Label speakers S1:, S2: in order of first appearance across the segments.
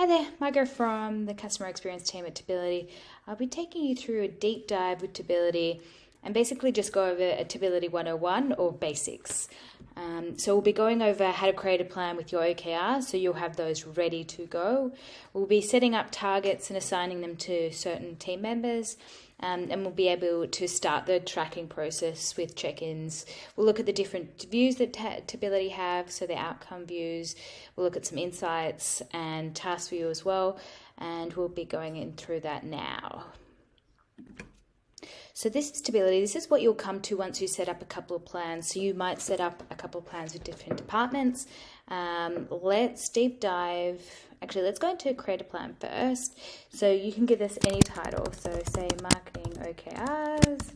S1: Hi there, Margot from the Customer Experience team at Tability. I'll be taking you through a deep dive with Tability and basically just go over a Tability 101 or basics. So we'll be going over how to create a plan with your OKRs, so you'll have those ready to go. We'll be setting up targets and assigning them to certain team members, and we'll be able to start the tracking process with check-ins. We'll look at the different views that Tability have, so the outcome views. We'll look at some insights and task view as well, and we'll be going in through that now. So this is Tability. This is what you'll come to once you set up a couple of plans. So you might set up a couple of plans with different departments. Let's deep dive. Actually, let's go into create a plan first. So you can give this any title. So say marketing OKRs.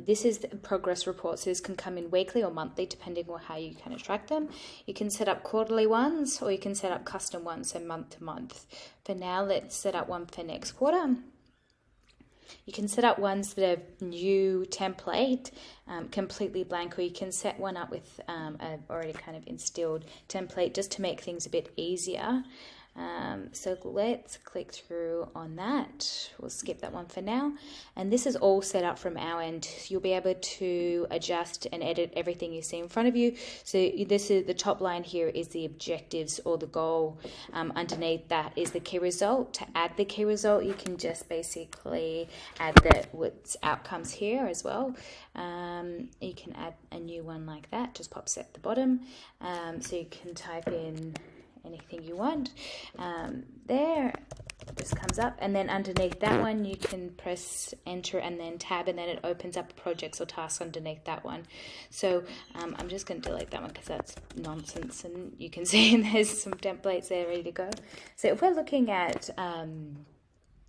S1: This is the progress report. So this can come in weekly or monthly, depending on how you kind of track them. You can set up quarterly ones, or you can set up custom ones, so month to month. For now, let's set up one for next quarter. You can set up ones that are new template, completely blank, or you can set one up with an already kind of instilled template just to make things a bit easier. So let's click through on that. We'll skip that one for now. And this is all set up from our end. You'll be able to adjust and edit everything you see in front of you. So this is the top line here is the objectives or the goal. Underneath that is the key result. To add the key result, you can just basically add what's outcomes here as well. You can add a new one like that, just pops at the bottom. So you can type in anything you want. There, this comes up, and then underneath that one you can press enter and then tab, and then it opens up projects or tasks underneath that one. So I'm just going to delete that one because that's nonsense, and you can see there's some templates there ready to go. So if we're looking at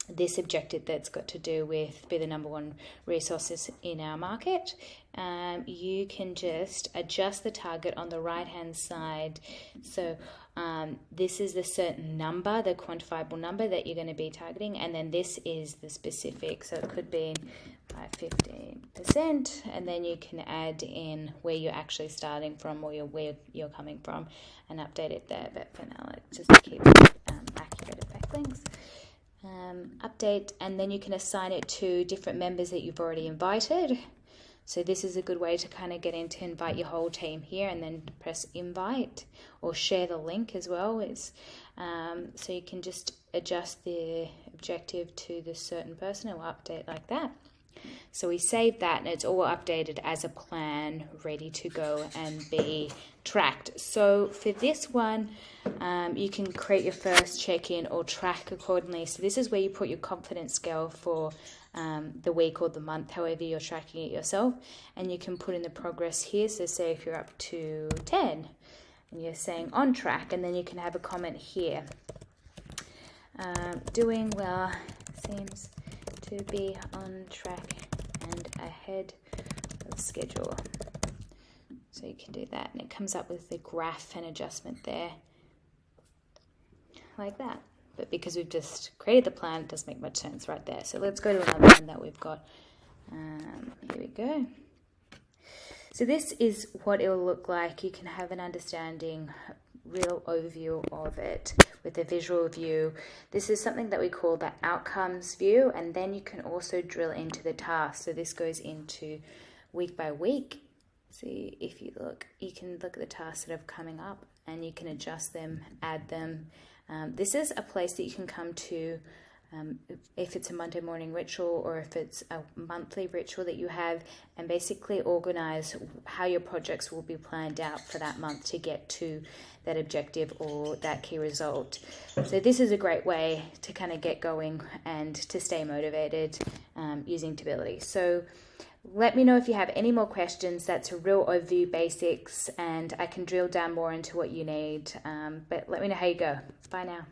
S1: this objective that's got to do with be the number one resources in our market, you can just adjust the target on the right hand side. So this is the certain number, the quantifiable number that you're going to be targeting, and then this is the specific, so it could be 15%, and then you can add in where you're actually starting from or where you're coming from and update it there. But for now, let's just keep accurate at backlinks. Update, and then you can assign it to different members that you've already invited. So this is a good way to kind of get in to invite your whole team here, and then press invite or share the link as well. So you can just adjust the objective to the certain person or update like that. So we save that, and it's all updated as a plan ready to go and be tracked. So for this one, you can create your first check-in or track accordingly. So this is where you put your confidence scale for the week or the month, however you're tracking it yourself, and you can put in the progress here. So say if you're up to 10 and you're saying on track, and then you can have a comment here. Doing well, seems to be on track and ahead of schedule. So you can do that, and it comes up with the graph and adjustment there like that. But because we've just created the plan, it doesn't make much sense right there. So let's go to another one that we've got. Here we go. So this is what it will look like. You can have an understanding, real overview of it with a visual view. This is something that we call the outcomes view, and then you can also drill into the tasks. So this goes into week by week. See, if you look, you can look at the tasks that are coming up, and you can adjust them, add them. This is a place that you can come to if it's a Monday morning ritual, or if it's a monthly ritual that you have, and basically organize how your projects will be planned out for that month to get to that objective or that key result. So this is a great way to kind of get going and to stay motivated using Tability. So let me know if you have any more questions. That's a real overview basics, and I can drill down more into what you need. But let me know how you go. Bye now.